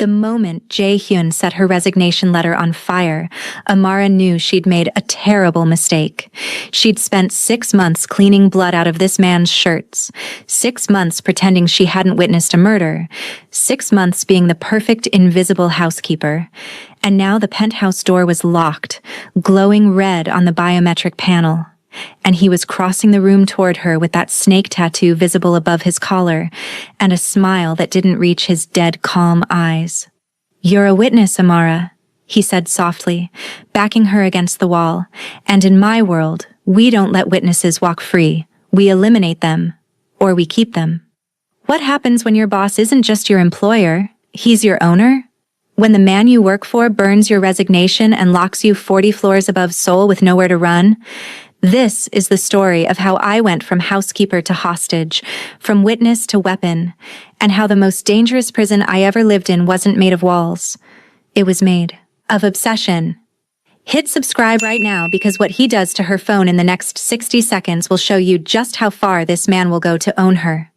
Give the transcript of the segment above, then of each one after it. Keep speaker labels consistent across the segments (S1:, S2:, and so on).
S1: The moment Jae-hyun set her resignation letter on fire, Amara knew she'd made a terrible mistake. She'd spent 6 months cleaning blood out of this man's shirts, 6 months pretending she hadn't witnessed a murder, 6 months being the perfect invisible housekeeper. And now the penthouse door was locked, glowing red on the biometric panel. And he was crossing the room toward her with that snake tattoo visible above his collar, and a smile that didn't reach his dead, calm eyes. "You're a witness, Amara," he said softly, backing her against the wall. "And in my world, we don't let witnesses walk free. We eliminate them, or we keep them." What happens when your boss isn't just your employer, he's your owner? When the man you work for burns your resignation and locks you 40 floors above Seoul with nowhere to run? This is the story of how I went from housekeeper to hostage, from witness to weapon, and how the most dangerous prison I ever lived in wasn't made of walls. It was made of obsession. Hit subscribe right now because what he does to her phone in the next 60 seconds will show you just how far this man will go to own her.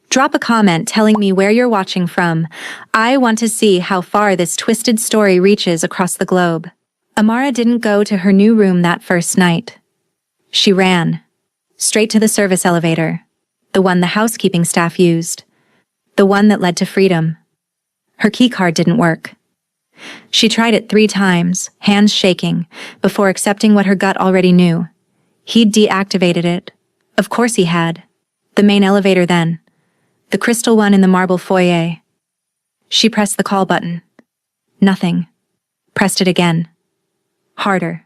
S1: Drop a comment telling me where you're watching from. I want to see how far this twisted story reaches across the globe. Amara didn't go to her new room that first night. She ran. Straight to the service elevator. The one the housekeeping staff used. The one that led to freedom. Her keycard didn't work. She tried it 3 times, hands shaking, before accepting what her gut already knew. He'd deactivated it. Of course he had. The main elevator then. The crystal one in the marble foyer. She pressed the call button. Nothing. Pressed it again. Harder.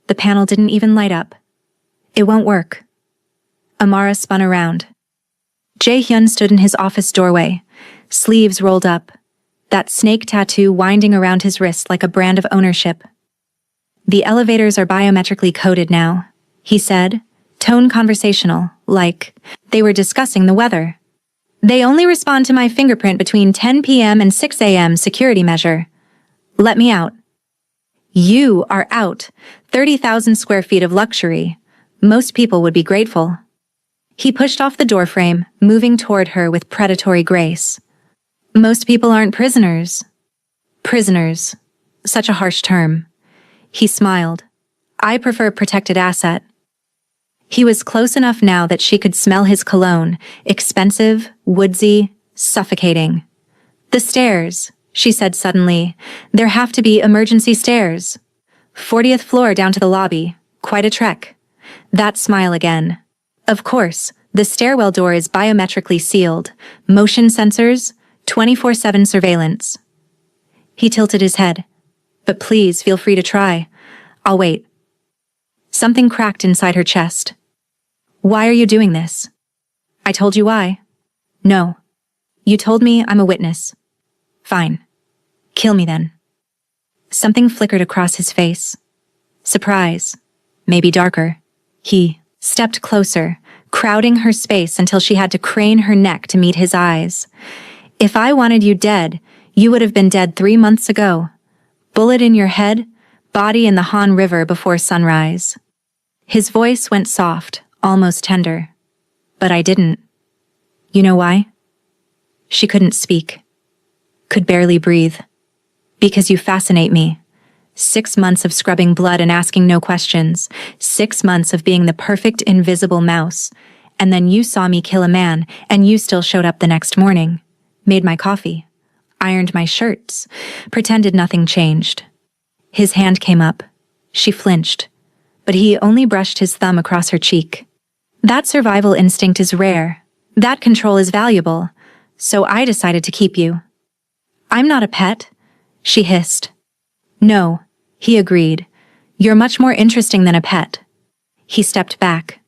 S1: The panel didn't even light up. It won't work. Amara spun around. Jae-hyun stood in his office doorway, sleeves rolled up, that snake tattoo winding around his wrist like a brand of ownership. "The elevators are biometrically coded now," he said, tone conversational, like they were discussing the weather. "They only respond to my fingerprint between 10 p.m. and 6 a.m. security measure. Let me out." "You are out. 30,000 square feet of luxury. Most people would be grateful." He pushed off the doorframe, moving toward her with predatory grace. "Most people aren't prisoners." Prisoners. Such a harsh term. He smiled. "I prefer protected asset." He was close enough now that she could smell his cologne, expensive, woodsy, suffocating. "The stairs," she said suddenly. "There have to be emergency stairs. 40th floor down to the lobby. Quite a trek." That smile again. "Of course, the stairwell door is biometrically sealed. Motion sensors, 24/7 surveillance." He tilted his head. "But please feel free to try. I'll wait." Something cracked inside her chest. "Why are you doing this?" "I told you why." "No. You told me I'm a witness." "Fine. Kill me then." Something flickered across his face. Surprise. Maybe darker. He stepped closer, crowding her space until she had to crane her neck to meet his eyes. "If I wanted you dead, you would have been dead 3 months ago. Bullet in your head, body in the Han River before sunrise." His voice went soft, almost tender. "But I didn't. You know why?" She couldn't speak. Could barely breathe. "Because you fascinate me. 6 months of scrubbing blood and asking no questions. 6 months of being the perfect invisible mouse. And then you saw me kill a man, and you still showed up the next morning. Made my coffee. Ironed my shirts. Pretended nothing changed." His hand came up. She flinched. But he only brushed his thumb across her cheek. "That survival instinct is rare. That control is valuable. So I decided to keep you." "I'm not a pet," she hissed. "No," he agreed. "You're much more interesting than a pet." He stepped back.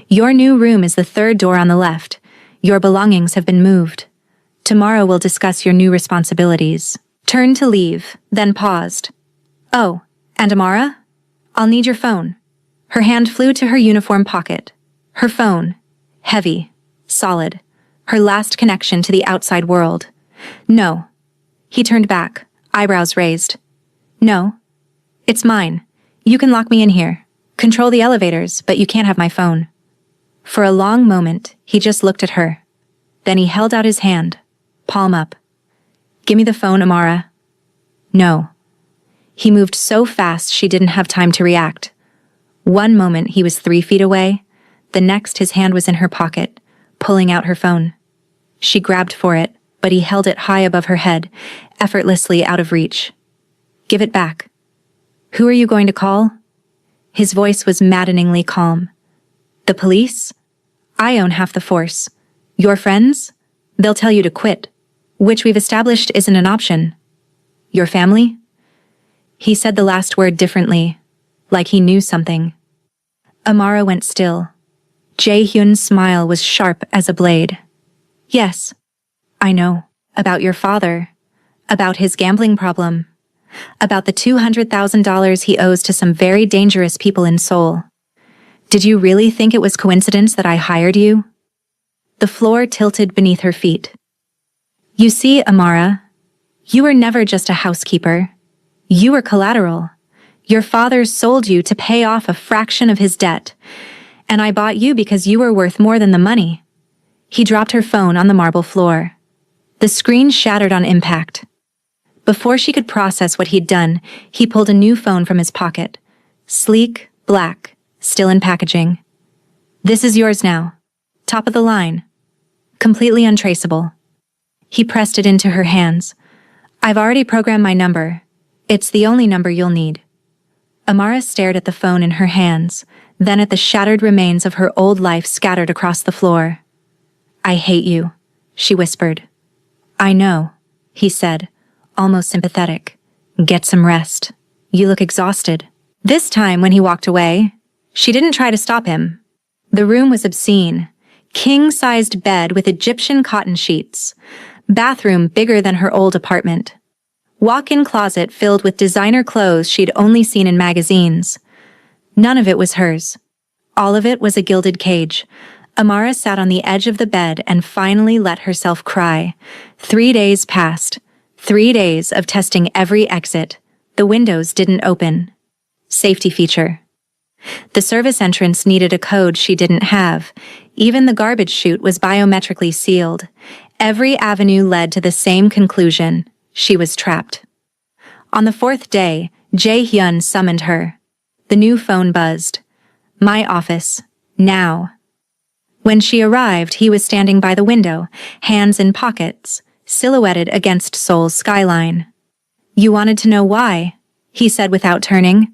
S1: "Your new room is the 3rd door on the left. Your belongings have been moved. Tomorrow we'll discuss your new responsibilities." Turned to leave, then paused. "Oh, and Amara? I'll need your phone." Her hand flew to her uniform pocket. Her phone. Heavy. Solid. Her last connection to the outside world. "No." He turned back, eyebrows raised. "No. It's mine. You can lock me in here. Control the elevators, but you can't have my phone." For a long moment, he just looked at her. Then he held out his hand, palm up. Give me the phone, Amara. No. He moved so fast she didn't have time to react. One moment he was 3 feet away, the next his hand was in her pocket, pulling out her phone. She grabbed for it, but he held it high above her head, effortlessly out of reach. Give it back. Who are you going to call? His voice was maddeningly calm. The police? I own half the force. Your friends? They'll tell you to quit, which we've established isn't an option. Your family? He said the last word differently, like he knew something. Amara went still. Jae-hyun's smile was sharp as a blade. Yes, I know. About your father. About his gambling problem. About the $200,000 he owes to some very dangerous people in Seoul. Did you really think it was coincidence that I hired you? The floor tilted beneath her feet. You see, Amara, you were never just a housekeeper. You were collateral. Your father sold you to pay off a fraction of his debt, and I bought you because you were worth more than the money. He dropped her phone on the marble floor. The screen shattered on impact. Before she could process what he'd done, he pulled a new phone from his pocket. Sleek, black, still in packaging. This is yours now. Top of the line. Completely untraceable. He pressed it into her hands. I've already programmed my number. It's the only number you'll need. Amara stared at the phone in her hands, then at the shattered remains of her old life scattered across the floor. I hate you, she whispered. I know, he said, almost sympathetic. Get some rest. You look exhausted. This time, when he walked away, she didn't try to stop him. The room was obscene. King-sized bed with Egyptian cotton sheets. Bathroom bigger than her old apartment. Walk-in closet filled with designer clothes she'd only seen in magazines. None of it was hers. All of it was a gilded cage. Amara sat on the edge of the bed and finally let herself cry. 3 days passed. 3 days of testing every exit. The windows didn't open. Safety feature. The service entrance needed a code she didn't have. Even the garbage chute was biometrically sealed. Every avenue led to the same conclusion. She was trapped. On the 4th day, Jae-hyun summoned her. The new phone buzzed. My office. Now. When she arrived, he was standing by the window, hands in pockets, silhouetted against Seoul's skyline. You wanted to know why, he said without turning.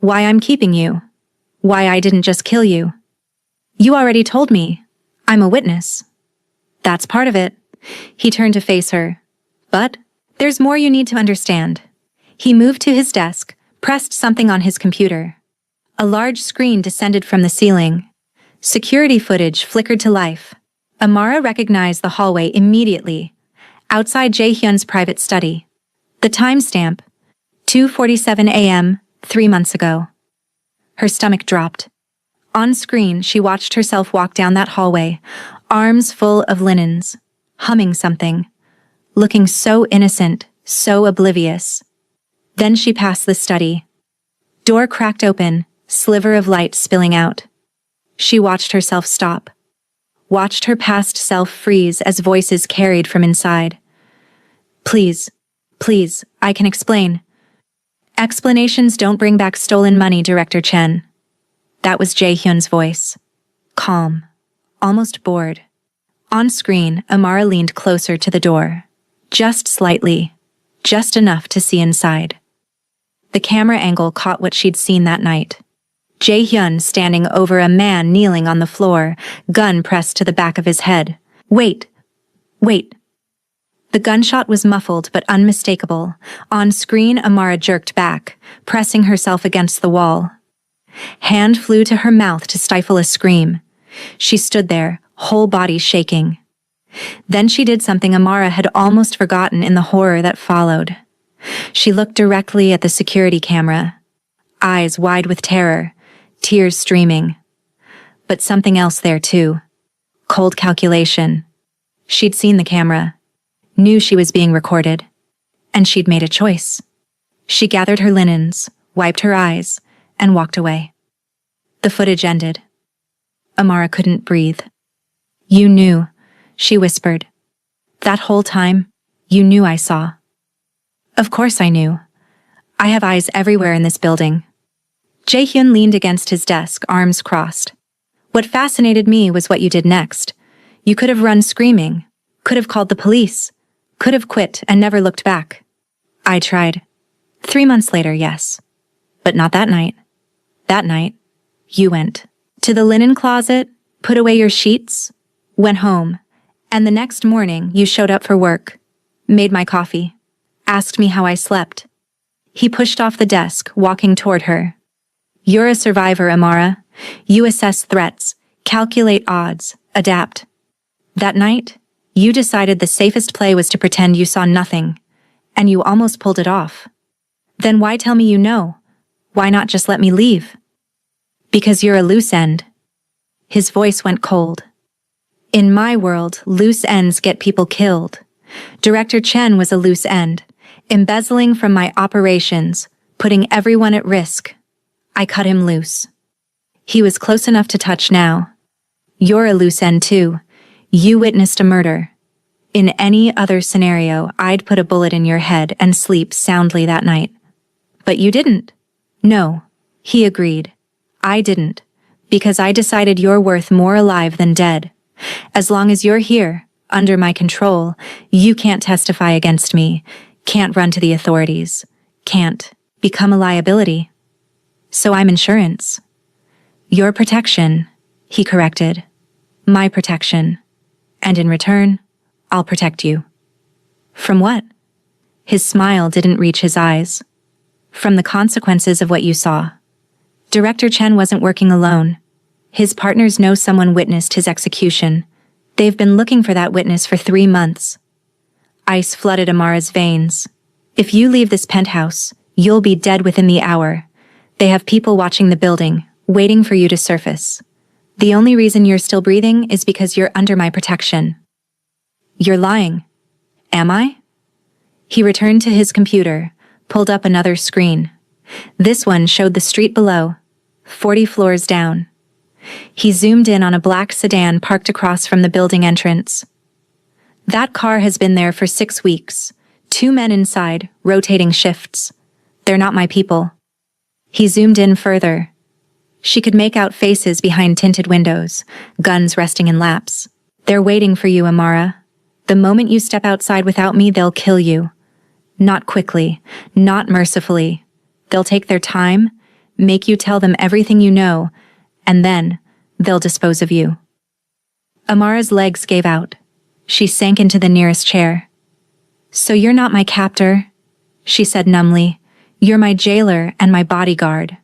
S1: Why I'm keeping you. Why I didn't just kill you. You already told me. I'm a witness. That's part of it. He turned to face her. But there's more you need to understand. He moved to his desk, pressed something on his computer. A large screen descended from the ceiling. Security footage flickered to life. Amara recognized the hallway immediately. Outside Jae-hyun's private study. The timestamp, 2:47 a.m., 3 months ago. Her stomach dropped. On screen, she watched herself walk down that hallway, arms full of linens, humming something, looking so innocent, so oblivious. Then she passed the study. Door cracked open, sliver of light spilling out. She watched herself stop. Watched her past self freeze as voices carried from inside. Please, please, I can explain. Explanations don't bring back stolen money, Director Chen. That was Jae-hyun's voice. Calm. Almost bored. On screen, Amara leaned closer to the door. Just slightly. Just enough to see inside. The camera angle caught what she'd seen that night. Jae-hyun standing over a man kneeling on the floor, gun pressed to the back of his head. Wait. Wait. The gunshot was muffled but unmistakable. On screen, Amara jerked back, pressing herself against the wall. Hand flew to her mouth to stifle a scream. She stood there, whole body shaking. Then she did something Amara had almost forgotten in the horror that followed. She looked directly at the security camera, eyes wide with terror, tears streaming. But something else there too. Cold calculation. She'd seen the camera, knew she was being recorded, and she'd made a choice. She gathered her linens, wiped her eyes, and walked away. The footage ended. Amara couldn't breathe. You knew, she whispered. That whole time, You knew I saw. Of course I knew. I have eyes everywhere in this building. Jae-hyun leaned against his desk, arms crossed. What fascinated me was what you did next. You could have run screaming, could have called the police, could have quit and never looked back. I tried. 3 months later, yes. But not that night. That night, you went to the linen closet, put away your sheets, went home, and the next morning you showed up for work, made my coffee, asked me how I slept. He pushed off the desk, walking toward her. You're a survivor, Amara. You assess threats, calculate odds, adapt. That night, you decided the safest play was to pretend you saw nothing, and you almost pulled it off. Then why tell me you know? Why not just let me leave? Because you're a loose end. His voice went cold. In my world, loose ends get people killed. Director Chen was a loose end, embezzling from my operations, putting everyone at risk. I cut him loose. He was close enough to touch now. You're a loose end too. You witnessed a murder. In any other scenario, I'd put a bullet in your head and sleep soundly that night. But you didn't. No, he agreed. I didn't, because I decided you're worth more alive than dead. As long as you're here, under my control, you can't testify against me, can't run to the authorities, can't become a liability. So I'm insurance. Your protection, he corrected. My protection. And in return, I'll protect you. From what? His smile didn't reach his eyes. From the consequences of what you saw. Director Chen wasn't working alone. His partners know someone witnessed his execution. They've been looking for that witness for 3 months. Ice flooded Amara's veins. If you leave this penthouse, you'll be dead within the hour. They have people watching the building, waiting for you to surface. The only reason you're still breathing is because you're under my protection. You're lying. Am I? He returned to his computer, pulled up another screen. This one showed the street below, 40 floors down. He zoomed in on a black sedan parked across from the building entrance. That car has been there for 6 weeks. 2 men inside, rotating shifts. They're not my people. He zoomed in further. She could make out faces behind tinted windows, guns resting in laps. They're waiting for you, Amara. The moment you step outside without me, they'll kill you. Not quickly, not mercifully. They'll take their time, make you tell them everything you know, and then they'll dispose of you. Amara's legs gave out. She sank into the nearest chair. So you're not my captor, she said numbly. You're my jailer and my bodyguard.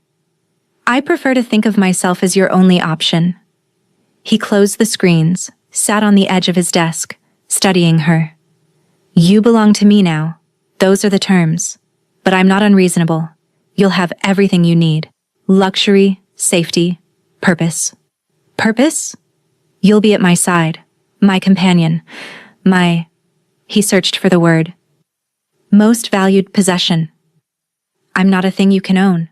S1: I prefer to think of myself as your only option. He closed the screens, sat on the edge of his desk, studying her. You belong to me now. Those are the terms. But I'm not unreasonable. You'll have everything you need. Luxury, safety, purpose. Purpose? You'll be at my side. My companion. He searched for the word. Most valued possession. I'm not a thing you can own.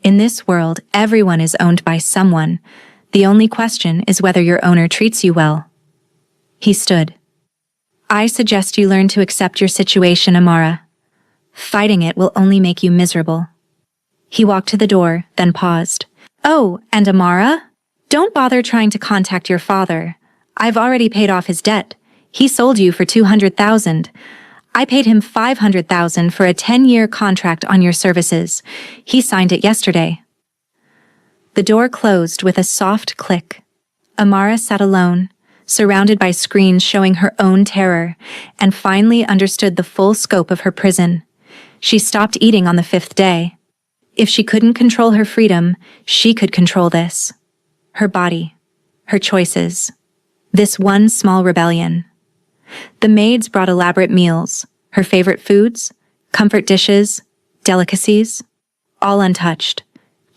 S1: In this world, everyone is owned by someone. The only question is whether your owner treats you well. He stood. I suggest you learn to accept your situation, Amara. Fighting it will only make you miserable. He walked to the door, then paused. Oh, and Amara? Don't bother trying to contact your father. I've already paid off his debt. He sold you for $200,000. I paid him $500,000 for a 10-year contract on your services. He signed it yesterday. The door closed with a soft click. Amara sat alone, surrounded by screens showing her own terror, and finally understood the full scope of her prison. She stopped eating on the 5th day. If she couldn't control her freedom, she could control this. Her body, her choices. This one small rebellion. The maids brought elaborate meals, her favorite foods, comfort dishes, delicacies, all untouched.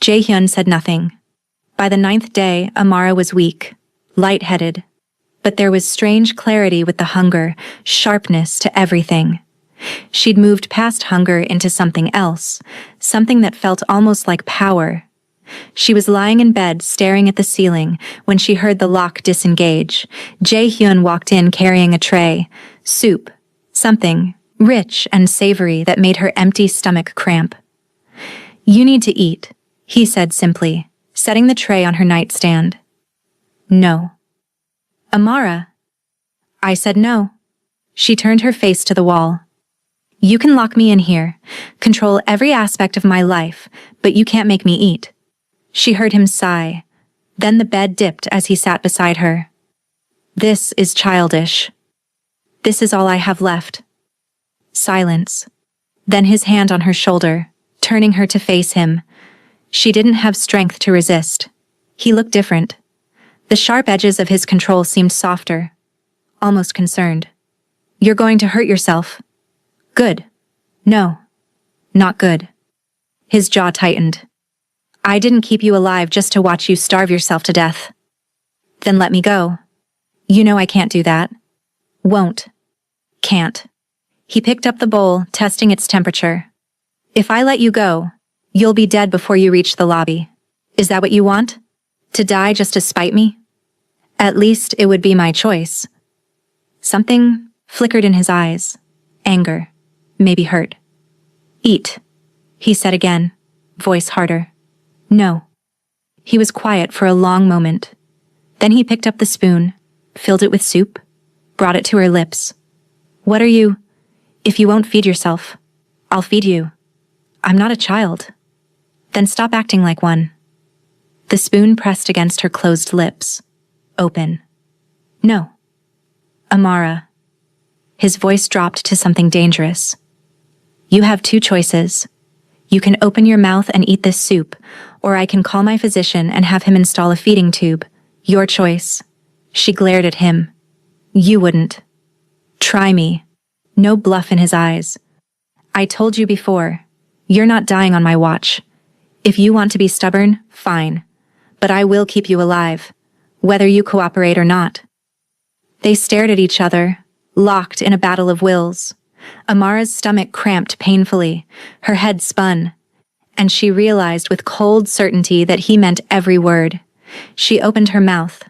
S1: Jae-hyun said nothing. By the 9th day, Amara was weak, lightheaded. But there was strange clarity with the hunger, sharpness to everything. She'd moved past hunger into something else, something that felt almost like power. She was lying in bed, staring at the ceiling, when she heard the lock disengage. Jae-hyun walked in carrying a tray, soup, Something rich and savory that made her empty stomach cramp. "You need to eat," he said simply, setting the tray on her nightstand. "No." "Amara." I said no. She turned her face to the wall. "You can lock me in here, control every aspect of my life, but you can't make me eat." She heard him sigh. Then the bed dipped as he sat beside her. "This is childish. This is all I have left." Silence. Then his hand on her shoulder, turning her to face him. She didn't have strength to resist. He looked different. The sharp edges of his control seemed softer, almost concerned. "You're going to hurt yourself." "Good." "No. Not good." His jaw tightened. "I didn't keep you alive just to watch you starve yourself to death." "Then let me go." "You know I can't do that." "Won't." "Can't." He picked up the bowl, testing its temperature. "If I let you go, you'll be dead before you reach the lobby. Is that what you want? To die just to spite me?" "At least it would be my choice." Something flickered in his eyes. Anger. Maybe hurt. "Eat," he said again, voice harder. "No." He was quiet for a long moment. Then he picked up the spoon, filled it with soup, brought it to her lips. "What are you? If you won't feed yourself, I'll feed you. I'm not a child." "Then stop acting like one." The spoon pressed against her closed lips. Open. "No." "Amara." His voice dropped to something dangerous. "You have two choices. You can open your mouth and eat this soup, or I can call my physician and have him install a feeding tube. Your choice." She glared at him. "You wouldn't." "Try me." No bluff in his eyes. "I told you before, you're not dying on my watch. If you want to be stubborn, fine. But I will keep you alive, whether you cooperate or not." They stared at each other, locked in a battle of wills. Amara's stomach cramped painfully, her head spun, and she realized with cold certainty that he meant every word. She opened her mouth.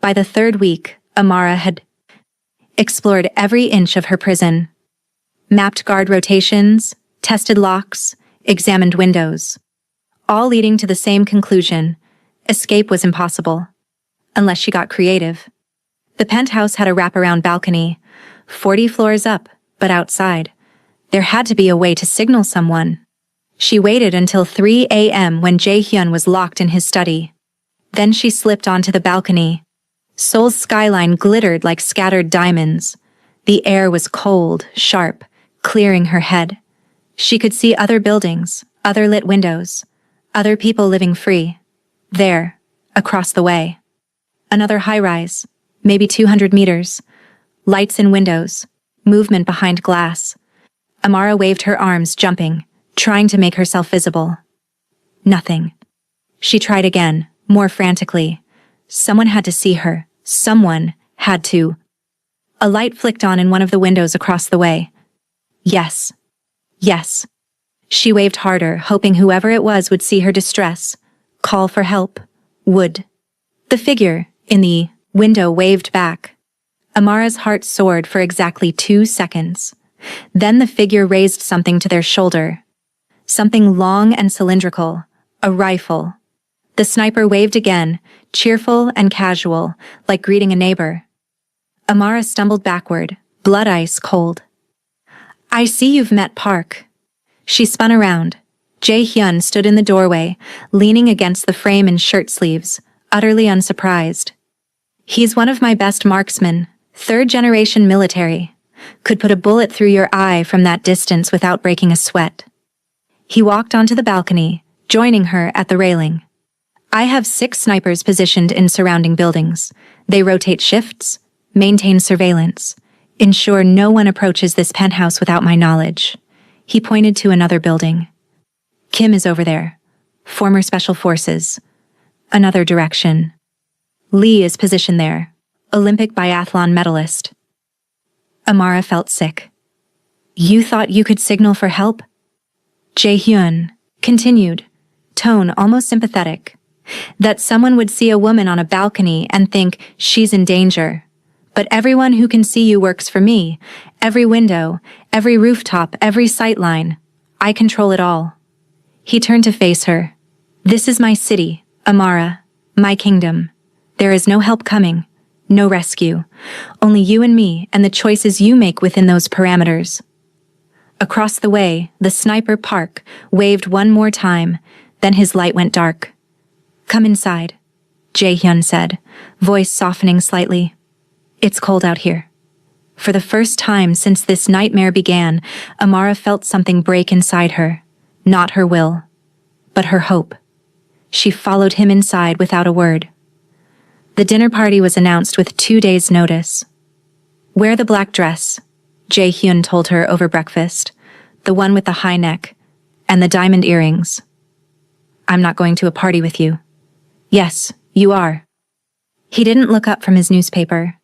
S1: By the third week, Amara had explored every inch of her prison. Mapped guard rotations, tested locks, examined windows. All leading to the same conclusion: escape was impossible. Unless she got creative. The penthouse had a wraparound balcony, 40 floors up, but outside. There had to be a way to signal someone. She waited until 3 a.m. when Jae-hyun was locked in his study. Then she slipped onto the balcony. Seoul's skyline glittered like scattered diamonds. The air was cold, sharp, clearing her head. She could see other buildings, other lit windows, other people living free. There, across the way. Another high-rise, maybe 200 meters. Lights in windows, movement behind glass. Amara waved her arms, jumping, trying to make herself visible. Nothing. She tried again, more frantically. Someone had to see her. Someone had to. A light flicked on in one of the windows across the way. Yes. Yes. She waved harder, hoping whoever it was would see her distress. Call for help. Would. The figure, in the window, waved back. Amara's heart soared for exactly 2 seconds. Then the figure raised something to their shoulder. Something long and cylindrical. A rifle. The sniper waved again, cheerful and casual, like greeting a neighbor. Amara stumbled backward, blood ice cold. "I see you've met Park." She spun around. Jae-hyun stood in the doorway, leaning against the frame in shirt sleeves, utterly unsurprised. "He's one of my best marksmen, 3rd-generation military. Could put a bullet through your eye from that distance without breaking a sweat." He walked onto the balcony, joining her at the railing. "I have 6 snipers positioned in surrounding buildings. They rotate shifts, maintain surveillance, ensure no one approaches this penthouse without my knowledge." He pointed to another building. "Kim is over there. Former Special Forces. Another direction. Lee is positioned there. Olympic biathlon medalist." Amara felt sick. "You thought you could signal for help?" Jae-hyun continued, tone almost sympathetic. "That someone would see a woman on a balcony and think she's in danger. But everyone who can see you works for me, Every window, every rooftop, every sightline. I control it all. He turned to face her. This is my city, Amara, my kingdom. There is no help coming, no rescue. Only you and me and the choices you make within those parameters. Across the way, the sniper park waved one more time, then his light went dark. Come inside, Jae-hyun said, voice softening slightly. It's cold out here. For the first time since this nightmare began, Amara felt something break inside her. Not her will, but her hope. She followed him inside without a word. The dinner party was announced with 2 days' notice. Wear the black dress, Jae-hyun told her over breakfast, the one with the high neck, and the diamond earrings. I'm not going to a party with you. Yes, you are. He didn't look up from his newspaper.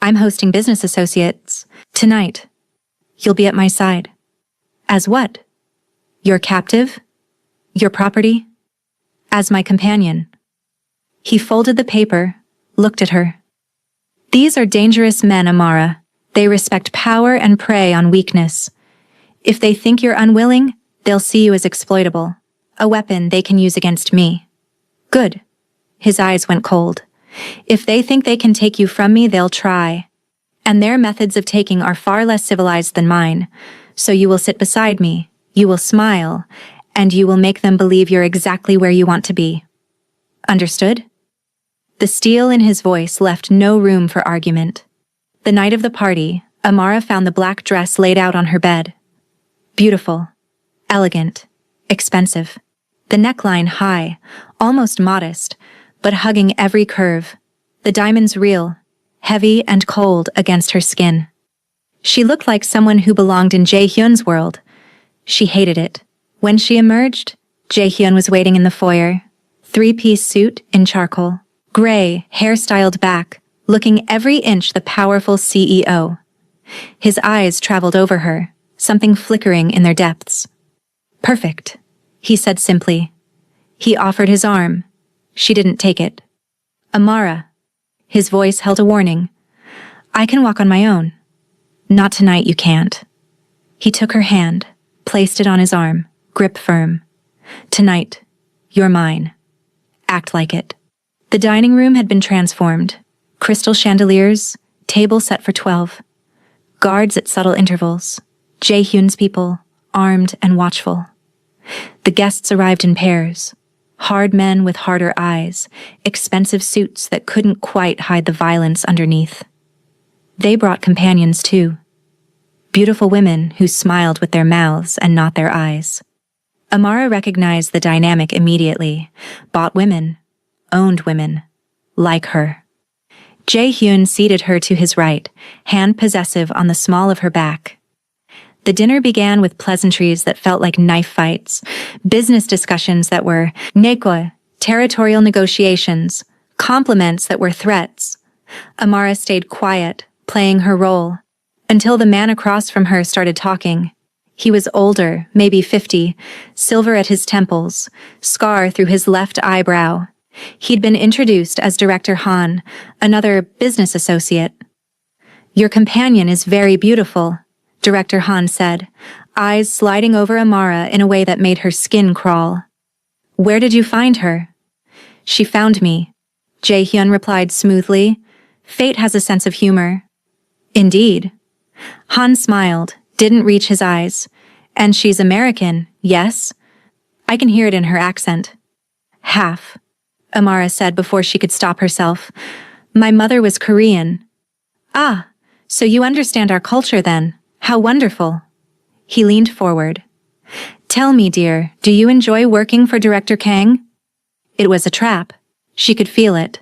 S1: I'm hosting business associates tonight. You'll be at my side. As what? Your captive? Your property? As my companion. He folded the paper, looked at her. These are dangerous men, Amara. They respect power and prey on weakness. If they think you're unwilling, they'll see you as exploitable, a weapon they can use against me. Good. His eyes went cold. If they think they can take you from me, they'll try. And their methods of taking are far less civilized than mine. So you will sit beside me, you will smile, and you will make them believe you're exactly where you want to be. Understood? The steel in his voice left no room for argument. The night of the party, Amara found the black dress laid out on her bed. Beautiful, elegant, expensive. The neckline high, almost modest, but hugging every curve. The diamonds real, heavy and cold against her skin. She looked like someone who belonged in Jae-hyun's world. She hated it. When she emerged, Jae-hyun was waiting in the foyer. 3-piece suit in charcoal. Gray, hair-styled back, looking every inch the powerful CEO. His eyes traveled over her, something flickering in their depths. Perfect, he said simply. He offered his arm. She didn't take it. Amara. His voice held a warning. I can walk on my own. Not tonight, you can't. He took her hand, placed it on his arm, grip firm. Tonight, you're mine. Act like it. The dining room had been transformed. Crystal chandeliers, table set for 12. Guards at subtle intervals. Jae-hyun's people, armed and watchful. The guests arrived in pairs. Hard men with harder eyes, expensive suits that couldn't quite hide the violence underneath. They brought companions too. Beautiful women who smiled with their mouths and not their eyes. Amara recognized the dynamic immediately. Bought women, owned women, like her. Jae-hyun seated her to his right, hand possessive on the small of her back. The dinner began with pleasantries that felt like knife fights, business discussions that were nekwa, territorial negotiations, compliments that were threats. Amara stayed quiet, playing her role, until the man across from her started talking. He was older, maybe 50, silver at his temples, scar through his left eyebrow. He'd been introduced as Director Han, another business associate. Your companion is very beautiful, Director Han said, eyes sliding over Amara in a way that made her skin crawl. Where did you find her? She found me, Jae-hyun replied smoothly. Fate has a sense of humor. Indeed. Han smiled, didn't reach his eyes. And she's American, yes? I can hear it in her accent. Half, Amara said before she could stop herself. My mother was Korean. Ah, so you understand our culture then. How wonderful. He leaned forward. Tell me, dear, do you enjoy working for Director Kang? It was a trap. She could feel it.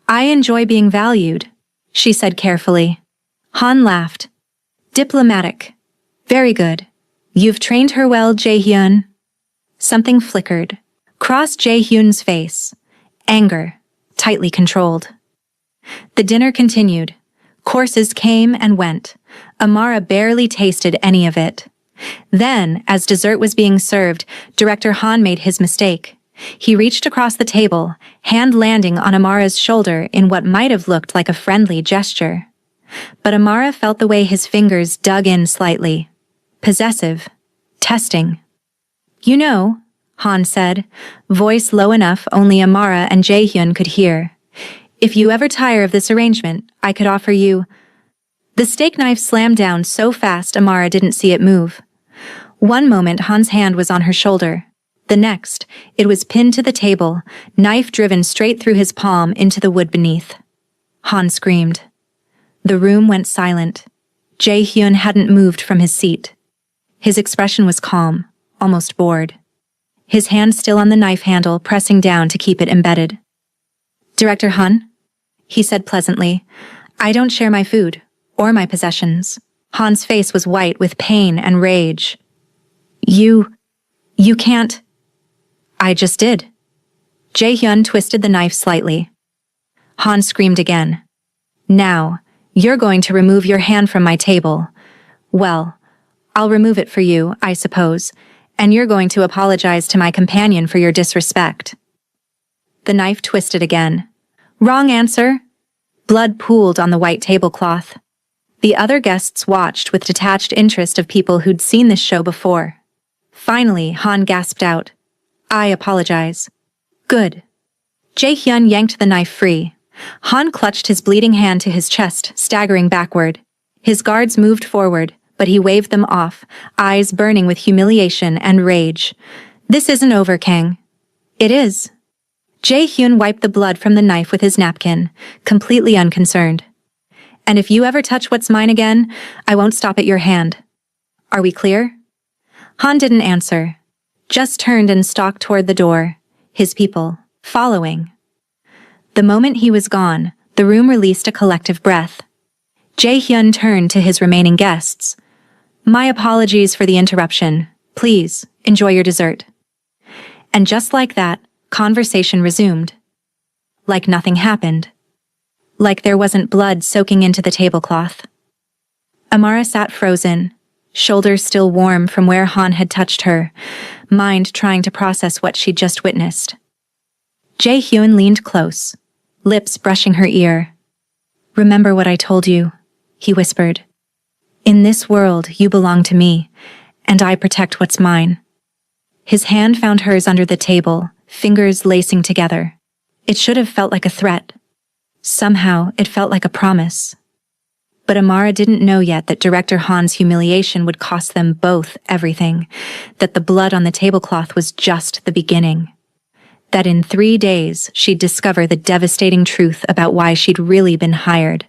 S1: I enjoy being valued, she said carefully. Han laughed. Diplomatic. Very good. You've trained her well, Jae-hyun. Something flickered. Crossed Jae-hyun's face. Anger. Tightly controlled. The dinner continued. Courses came and went. Amara barely tasted any of it. Then, as dessert was being served, Director Han made his mistake. He reached across the table, hand landing on Amara's shoulder in what might have looked like a friendly gesture. But Amara felt the way his fingers dug in slightly. Possessive. Testing. You know, Han said, voice low enough only Amara and Jaehyun could hear. If you ever tire of this arrangement, I could offer you... The steak knife slammed down so fast Amara didn't see it move. One moment Han's hand was on her shoulder. The next, it was pinned to the table, knife driven straight through his palm into the wood beneath. Han screamed. The room went silent. Jaehyun hadn't moved from his seat. His expression was calm, almost bored. His hand still on the knife handle, pressing down to keep it embedded. Director Han? He said pleasantly. I don't share my food, or my possessions. Han's face was white with pain and rage. You can't... I just did. Jaehyun twisted the knife slightly. Han screamed again. Now, you're going to remove your hand from my table. Well, I'll remove it for you, I suppose, and you're going to apologize to my companion for your disrespect. The knife twisted again. Wrong answer. Blood pooled on the white tablecloth. The other guests watched with detached interest of people who'd seen this show before. Finally, Han gasped out, I apologize. Good. Jaehyun yanked the knife free. Han clutched his bleeding hand to his chest, staggering backward. His guards moved forward, but he waved them off, eyes burning with humiliation and rage. This isn't over, Kang. It is. Jaehyun wiped the blood from the knife with his napkin, completely unconcerned. And if you ever touch what's mine again, I won't stop at your hand. Are we clear? Han didn't answer. Just turned and stalked toward the door, his people following. The moment he was gone, the room released a collective breath. Jaehyun turned to his remaining guests. My apologies for the interruption. Please, enjoy your dessert. And just like that, conversation resumed. Like nothing happened. Like there wasn't blood soaking into the tablecloth. Amara sat frozen, shoulders still warm from where Han had touched her, mind trying to process what she'd just witnessed. Jaehyun leaned close, lips brushing her ear. Remember what I told you, he whispered. In this world, you belong to me, and I protect what's mine. His hand found hers under the table, fingers lacing together. It should have felt like a threat. Somehow, it felt like a promise. But Amara didn't know yet that Director Han's humiliation would cost them both everything, that the blood on the tablecloth was just the beginning. That in 3 days, she'd discover the devastating truth about why she'd really been hired.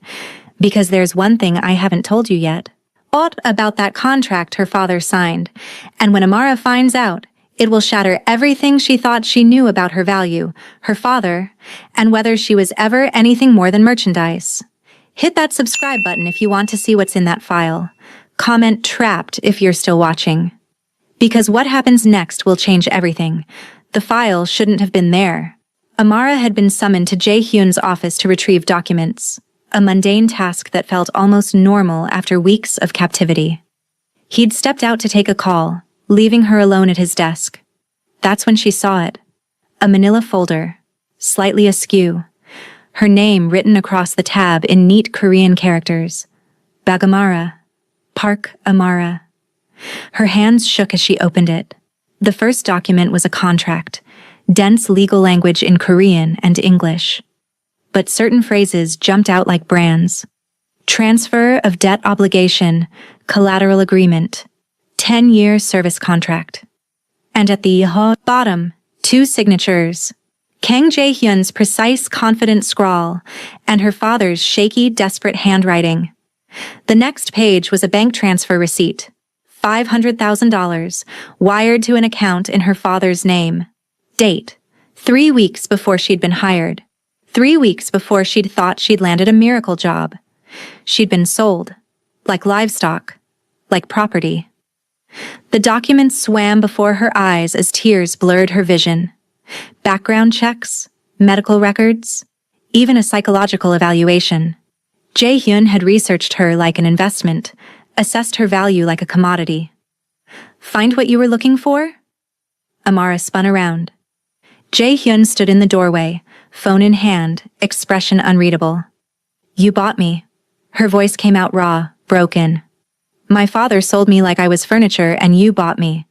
S1: Because there's one thing I haven't told you yet. What about that contract her father signed? And when Amara finds out, it will shatter everything she thought she knew about her value, her father, and whether she was ever anything more than merchandise. Hit that subscribe button if you want to see what's in that file. Comment trapped if you're still watching. Because what happens next will change everything. The file shouldn't have been there. Amara had been summoned to Jaehyun's office to retrieve documents, a mundane task that felt almost normal after weeks of captivity. He'd stepped out to take a call, leaving her alone at his desk. That's when she saw it. A manila folder, slightly askew. Her name written across the tab in neat Korean characters. Bagamara. Park Amara. Her hands shook as she opened it. The first document was a contract, dense legal language in Korean and English. But certain phrases jumped out like brands. Transfer of debt obligation, collateral agreement, 10-year service contract. And at the bottom, 2 signatures. Kang Jaehyun's precise, confident scrawl, and her father's shaky, desperate handwriting. The next page was a bank transfer receipt. $500,000, wired to an account in her father's name. Date: 3 weeks before she'd been hired. 3 weeks before she'd thought she'd landed a miracle job. She'd been sold. Like livestock. Like property. The document swam before her eyes as tears blurred her vision. Background checks, medical records, even a psychological evaluation. Jaehyun had researched her like an investment, assessed her value like a commodity. Find what you were looking for? Amara spun around. Jaehyun stood in the doorway, phone in hand, expression unreadable. You bought me. Her voice came out raw, broken. My father sold me like I was furniture and you bought me.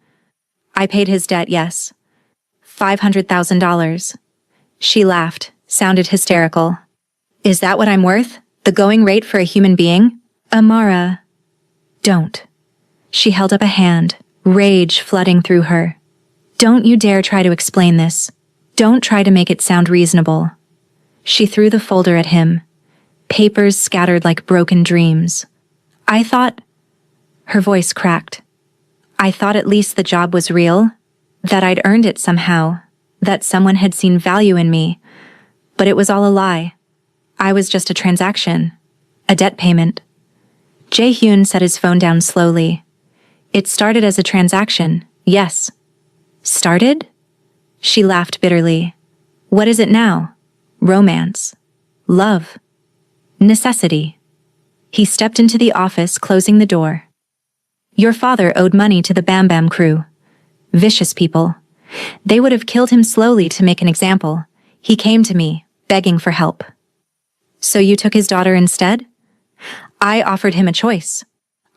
S1: I paid his debt, yes. $500,000. She laughed, sounded hysterical. Is that what I'm worth? The going rate for a human being? Amara. Don't. She held up a hand, rage flooding through her. Don't you dare try to explain this. Don't try to make it sound reasonable. She threw the folder at him. Papers scattered like broken dreams. I thought... Her voice cracked. I thought at least the job was real, that I'd earned it somehow, that someone had seen value in me. But it was all a lie. I was just a transaction, a debt payment. Jae-hyun set his phone down slowly. It started as a transaction, yes. Started? She laughed bitterly. What is it now? Romance. Love. Necessity. He stepped into the office, closing the door. Your father owed money to the Bam Bam crew. Vicious people. They would have killed him slowly to make an example. He came to me, begging for help. So you took his daughter instead? I offered him a choice.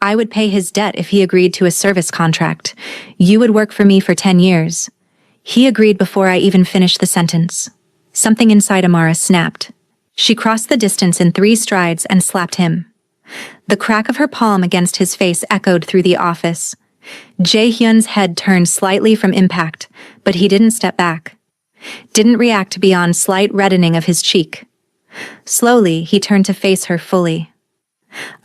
S1: I would pay his debt if he agreed to a service contract. You would work for me for 10 years. He agreed before I even finished the sentence. Something inside Amara snapped. She crossed the distance in 3 strides and slapped him. The crack of her palm against his face echoed through the office. Jae-hyun's head turned slightly from impact, but he didn't step back. Didn't react beyond slight reddening of his cheek. Slowly, he turned to face her fully.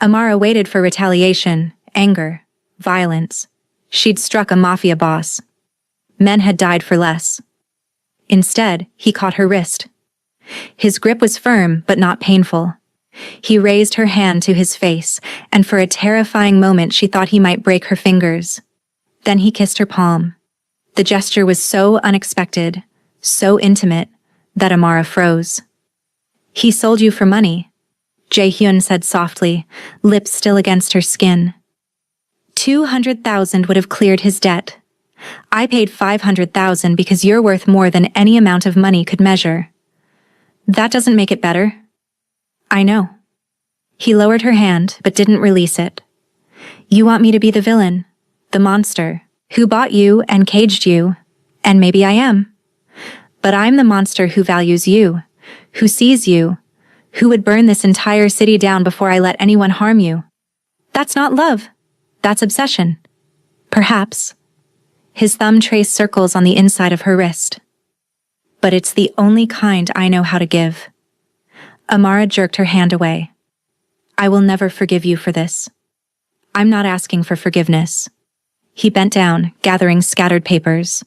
S1: Amara waited for retaliation, anger, violence. She'd struck a mafia boss. Men had died for less. Instead, he caught her wrist. His grip was firm but not painful. He raised her hand to his face, and for a terrifying moment she thought he might break her fingers. Then he kissed her palm. The gesture was so unexpected, so intimate, that Amara froze. He sold you for money, Jae-hyun said softly, lips still against her skin. 200,000 would have cleared his debt. I paid 500,000 because you're worth more than any amount of money could measure. That doesn't make it better. I know. He lowered her hand, but didn't release it. You want me to be the villain, the monster, who bought you and caged you, and maybe I am. But I'm the monster who values you, who sees you, who would burn this entire city down before I let anyone harm you. That's not love. That's obsession. Perhaps. His thumb traced circles on the inside of her wrist. But it's the only kind I know how to give. Amara jerked her hand away. I will never forgive you for this. I'm not asking for forgiveness. He bent down, gathering scattered papers.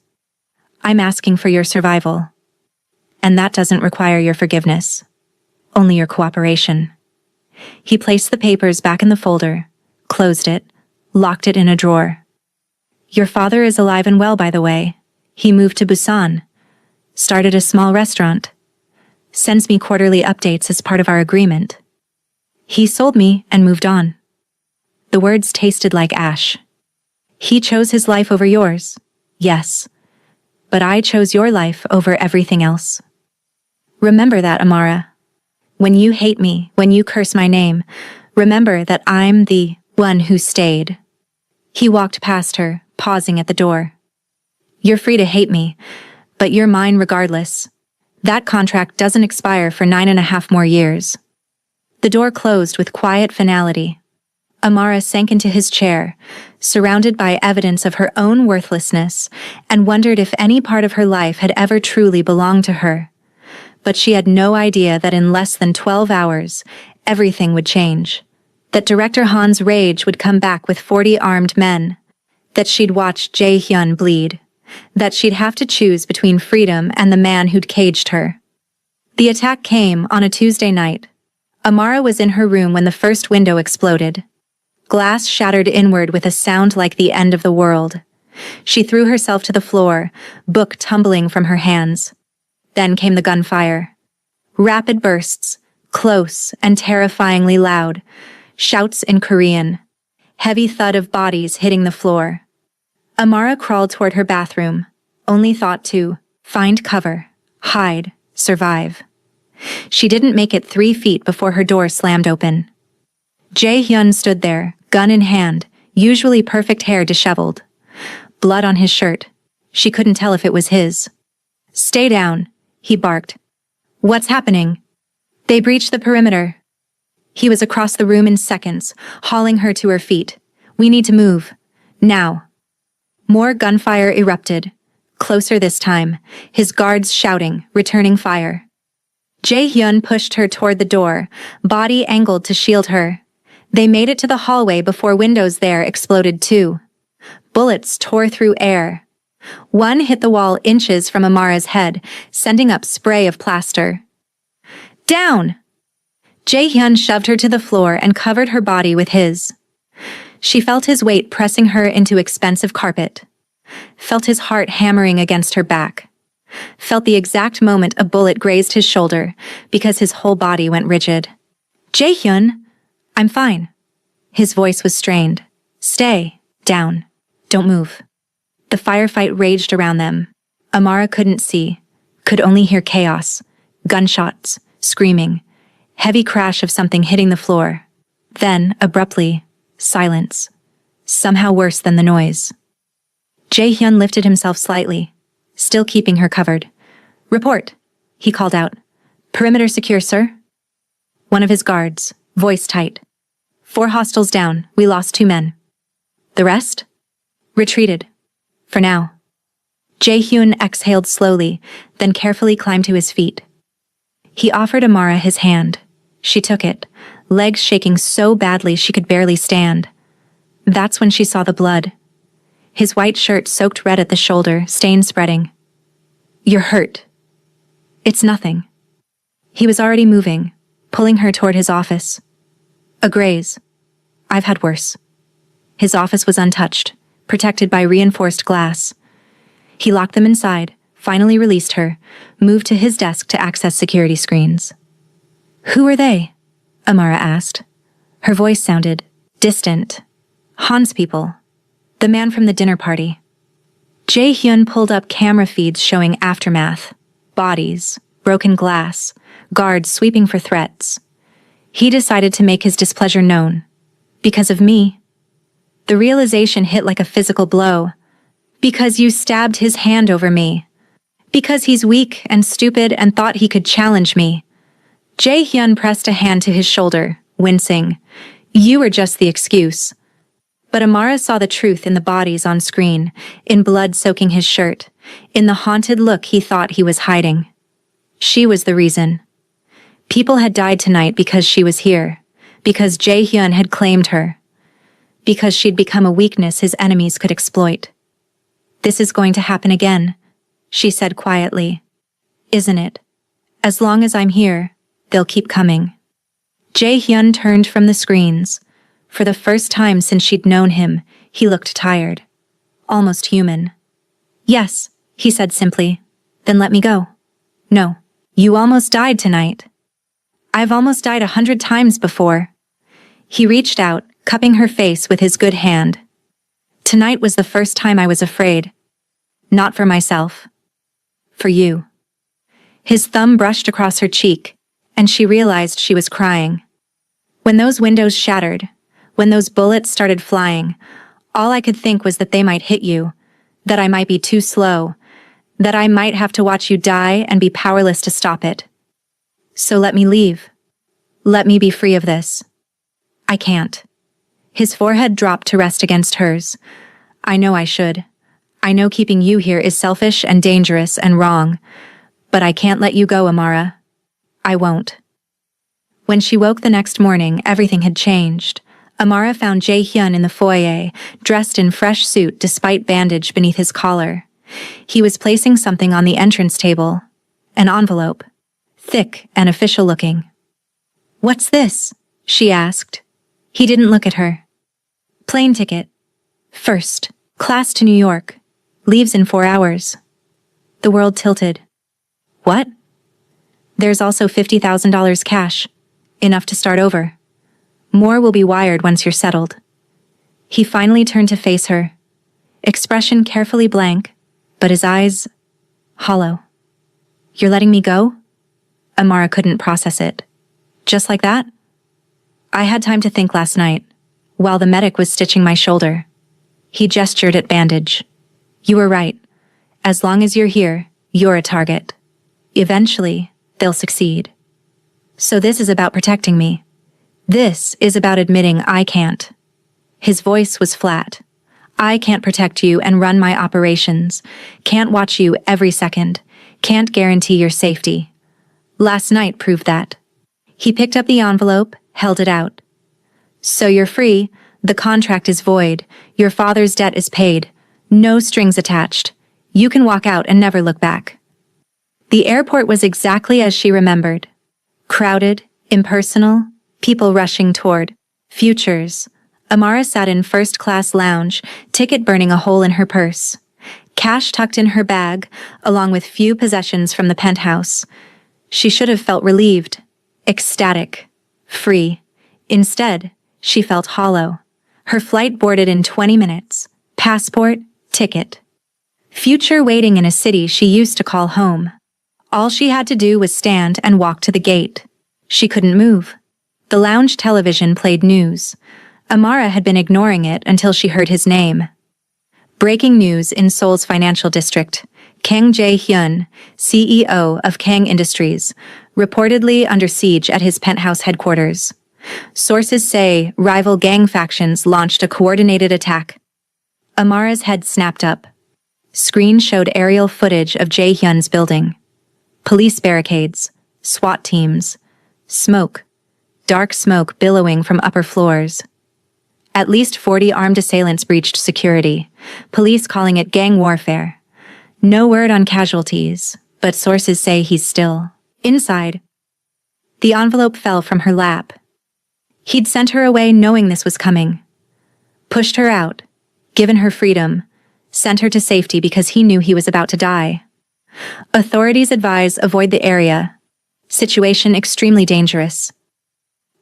S1: I'm asking for your survival. And that doesn't require your forgiveness. Only your cooperation. He placed the papers back in the folder, closed it, locked it in a drawer. Your father is alive and well, by the way. He moved to Busan, started a small restaurant, sends me quarterly updates as part of our agreement. He sold me and moved on. The words tasted like ash. He chose his life over yours, yes, but I chose your life over everything else. Remember that, Amara. When you hate me, when you curse my name, remember that I'm the one who stayed. He walked past her, pausing at the door. You're free to hate me, but you're mine regardless. That contract doesn't expire for 9.5 more years. The door closed with quiet finality. Amara sank into his chair, surrounded by evidence of her own worthlessness, and wondered if any part of her life had ever truly belonged to her. But she had no idea that in less than 12 hours, everything would change. That Director Han's rage would come back with 40 armed men. That she'd watch Jae-hyun bleed. That she'd have to choose between freedom and the man who'd caged her. The attack came on a Tuesday night. Amara was in her room when the first window exploded. Glass shattered inward with a sound like the end of the world. She threw herself to the floor, book tumbling from her hands. Then came the gunfire. Rapid bursts, close and terrifyingly loud. Shouts in Korean. Heavy thud of bodies hitting the floor. Amara crawled toward her bathroom, only thought to find cover, hide, survive. She didn't make it 3 feet before her door slammed open. Jae-hyun stood there, gun in hand, usually perfect hair disheveled. Blood on his shirt. She couldn't tell if it was his. "Stay down," he barked. "What's happening?" They breached the perimeter. He was across the room in seconds, hauling her to her feet. "We need to move. Now." More gunfire erupted. Closer this time, his guards shouting, returning fire. Jae-hyun pushed her toward the door, body angled to shield her. They made it to the hallway before windows there exploded too. Bullets tore through air. One hit the wall inches from Amara's head, sending up spray of plaster. "Down!" Jae-hyun shoved her to the floor and covered her body with his. She felt his weight pressing her into expensive carpet. Felt his heart hammering against her back. Felt the exact moment a bullet grazed his shoulder, because his whole body went rigid. "Jae-hyun, I'm fine." His voice was strained. "Stay down. Don't move." The firefight raged around them. Amara couldn't see, could only hear chaos, gunshots, screaming, heavy crash of something hitting the floor. Then, abruptly, silence. Somehow worse than the noise. Jae-hyun lifted himself slightly, still keeping her covered. "Report," he called out. "Perimeter secure, sir?" One of his guards, voice tight. "4 hostiles down, we lost 2 men. The rest?" "Retreated. For now." Jae-hyun exhaled slowly, then carefully climbed to his feet. He offered Amara his hand. She took it, legs shaking so badly she could barely stand. That's when she saw the blood. His white shirt soaked red at the shoulder, stain spreading. "You're hurt." "It's nothing." He was already moving, pulling her toward his office. "A graze. I've had worse." His office was untouched, protected by reinforced glass. He locked them inside, finally released her, moved to his desk to access security screens. "Who are they?" Amara asked. Her voice sounded distant. "Han's people. The man from the dinner party." Jae-hyun pulled up camera feeds showing aftermath. Bodies, broken glass, guards sweeping for threats. He decided to make his displeasure known. "Because of me." The realization hit like a physical blow. "Because you stabbed his hand over me. Because he's weak and stupid and thought he could challenge me." Jae-hyun pressed a hand to his shoulder, wincing. "You were just the excuse." But Amara saw the truth in the bodies on screen, in blood soaking his shirt, in the haunted look he thought he was hiding. She was the reason. People had died tonight because she was here, because Jae-hyun had claimed her, because she'd become a weakness his enemies could exploit. "This is going to happen again," she said quietly. "Isn't it? As long as I'm here, they'll keep coming." Jae-hyun turned from the screens. For the first time since she'd known him, he looked tired. Almost human. "Yes," he said simply. "Then let me go." "No. You almost died tonight." "I've almost died 100 times before." He reached out, cupping her face with his good hand. "Tonight was the first time I was afraid. Not for myself. For you." His thumb brushed across her cheek, and she realized she was crying. When those windows shattered, when those bullets started flying, all I could think was that they might hit you, that I might be too slow, that I might have to watch you die and be powerless to stop it. So let me leave. Let me be free of this. I can't. His forehead dropped to rest against hers. "I know I should. I know keeping you here is selfish and dangerous and wrong, but I can't let you go, Amara. I won't." When she woke the next morning, everything had changed. Amara found Jae-hyun in the foyer, dressed in fresh suit despite bandage beneath his collar. He was placing something on the entrance table. An envelope. Thick and official-looking. "What's this?" she asked. He didn't look at her. "Plane ticket. First class to New York. Leaves in 4 hours." The world tilted. "What?" "There's also $50,000 cash. Enough to start over. More will be wired once you're settled." He finally turned to face her. Expression carefully blank, but his eyes hollow. "You're letting me go?" Amara couldn't process it. "Just like that?" I had time to think last night, while the medic was stitching my shoulder. He gestured at bandage. You were right. As long as you're here, you're a target. Eventually, they'll succeed. So this is about protecting me. This is about admitting I can't. His voice was flat. I can't protect you and run my operations. Can't watch you every second. Can't guarantee your safety. Last night proved that. He picked up the envelope, held it out. So you're free. The contract is void. Your father's debt is paid. No strings attached. You can walk out and never look back. The airport was exactly as she remembered. Crowded, impersonal, people rushing toward futures. Amara sat in first-class lounge, ticket burning a hole in her purse. Cash tucked in her bag, along with few possessions from the penthouse. She should have felt relieved, ecstatic, free. Instead, she felt hollow. Her flight boarded in 20 minutes. Passport, ticket. Future waiting in a city she used to call home. All she had to do was stand and walk to the gate. She couldn't move. The lounge television played news. Amara had been ignoring it until she heard his name. Breaking news in Seoul's financial district. Kang Jae-hyun, CEO of Kang Industries, reportedly under siege at his penthouse headquarters. Sources say rival gang factions launched a coordinated attack. Amara's head snapped up. Screen showed aerial footage of Jae-hyun's building. Police barricades, SWAT teams, smoke, dark smoke billowing from upper floors. At least 40 armed assailants breached security, police calling it gang warfare. No word on casualties, but sources say he's still inside. The envelope fell from her lap. He'd sent her away knowing this was coming. Pushed her out, given her freedom, sent her to safety because he knew he was about to die. Authorities advise avoid the area. Situation extremely dangerous.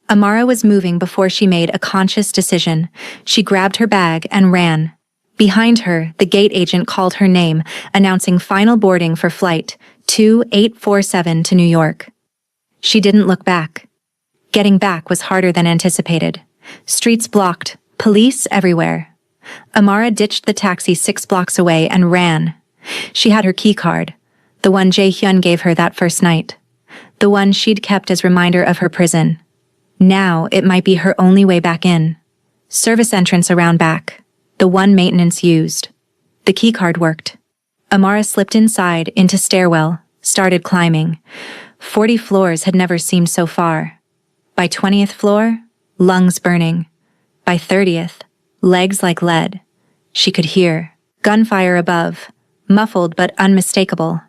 S1: Amara was moving before she made a conscious decision. She grabbed her bag and ran. Behind her, the gate agent called her name, announcing final boarding for flight 2847 to New York. She didn't look back. Getting back was harder than anticipated. Streets blocked, police everywhere. Amara ditched the taxi 6 blocks away and ran. She had her key card, the one Jae-hyun gave her that first night, the one she'd kept as reminder of her prison. Now it might be her only way back in. Service entrance around back, the one maintenance used. The key card worked. Amara slipped inside, into stairwell, started climbing. 40 floors had never seemed so far. By 20th floor, lungs burning. By 30th, legs like lead. She could hear gunfire above, muffled but unmistakable.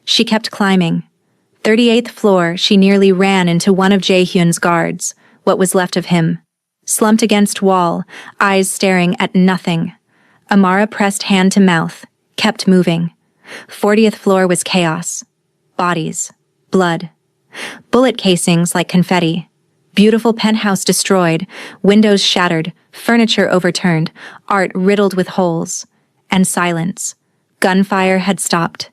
S1: She kept climbing. 38th floor, she nearly ran into one of Jae-hyun's guards, what was left of him. Slumped against wall, eyes staring at nothing. Amara pressed hand to mouth, kept moving. 40th floor was chaos. Bodies. Blood. Bullet casings like confetti. Beautiful penthouse destroyed, windows shattered, furniture overturned, art riddled with holes. And silence. Gunfire had stopped.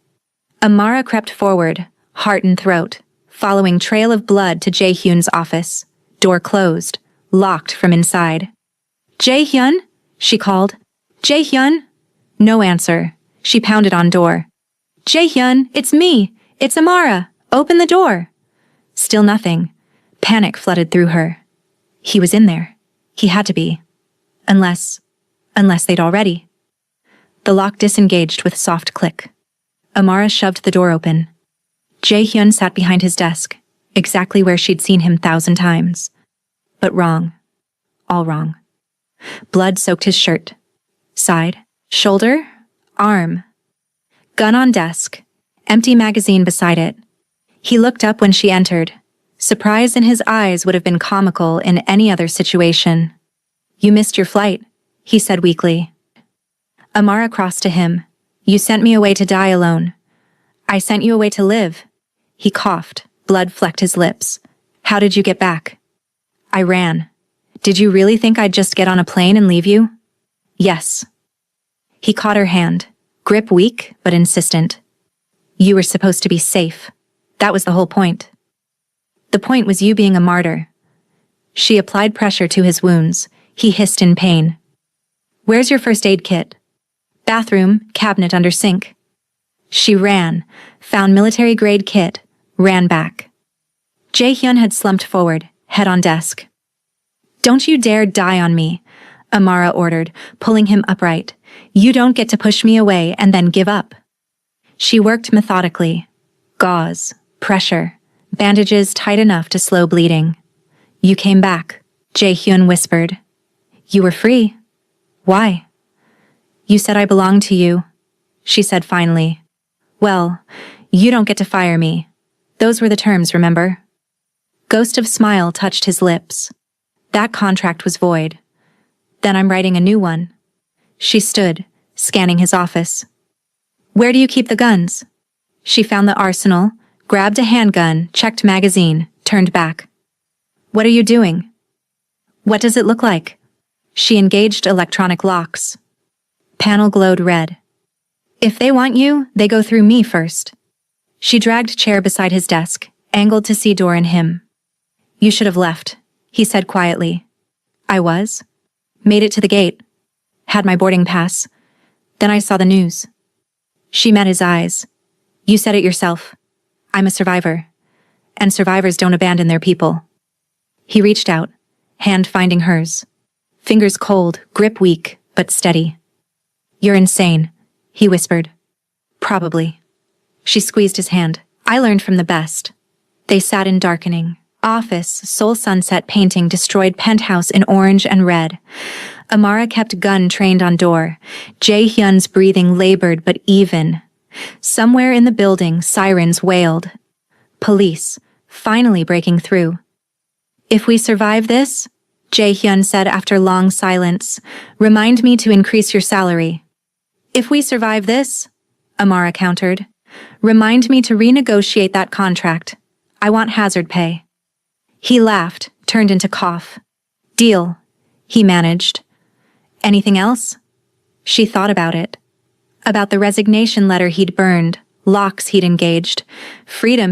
S1: Amara crept forward, heart in throat, following trail of blood to Jae-hyun's office. Door closed, locked from inside. Jae-hyun? She called. Jae-hyun? No answer. She pounded on door. Jae-hyun, it's me. It's Amara. Open the door. Still nothing. Panic flooded through her. He was in there. He had to be. Unless they'd already. The lock disengaged with soft click. Amara shoved the door open. Jae-hyun sat behind his desk, exactly where she'd seen him 1,000 times. But wrong. All wrong. Blood soaked his shirt. Side, shoulder, arm. Gun on desk, empty magazine beside it. He looked up when she entered. Surprise in his eyes would have been comical in any other situation. You missed your flight, he said weakly. Amara crossed to him. You sent me away to die alone. I sent you away to live. He coughed, blood flecked his lips. How did you get back? I ran. Did you really think I'd just get on a plane and leave you? Yes. He caught her hand, grip weak but insistent. You were supposed to be safe. That was the whole point. The point was you being a martyr. She applied pressure to his wounds. He hissed in pain. Where's your first aid kit? Bathroom, cabinet under sink. She ran, found military-grade kit, ran back. Jae-hyun had slumped forward, head on desk. Don't you dare die on me, Amara ordered, pulling him upright. You don't get to push me away and then give up. She worked methodically. Gauze, pressure, bandages tight enough to slow bleeding. You came back, Jae-hyun whispered. You were free. Why? You said I belonged to you, she said finally. Well, you don't get to fire me. Those were the terms, remember? Ghost of smile touched his lips. That contract was void. Then I'm writing a new one. She stood, scanning his office. Where do you keep the guns? She found the arsenal, grabbed a handgun, checked magazine, turned back. What are you doing? What does it look like? She engaged electronic locks. Panel glowed red. If they want you, they go through me first. She dragged chair beside his desk, angled to see door in him. You should have left, he said quietly. I was. Made it to the gate. Had my boarding pass. Then I saw the news. She met his eyes. You said it yourself. I'm a survivor. And survivors don't abandon their people. He reached out, hand finding hers. Fingers cold, grip weak, but steady. You're insane, he whispered. Probably. She squeezed his hand. I learned from the best. They sat in darkening. Office, Seoul sunset painting destroyed penthouse in orange and red. Amara kept gun trained on door. Jae-hyun's breathing labored but even. Somewhere in the building, sirens wailed. Police, finally breaking through. If we survive this, Jae-hyun said after long silence, remind me to increase your salary. If we survive this, Amara countered, remind me to renegotiate that contract. I want hazard pay. He laughed, turned into cough. Deal, he managed. Anything else? She thought about it. About the resignation letter he'd burned, locks he'd engaged, freedom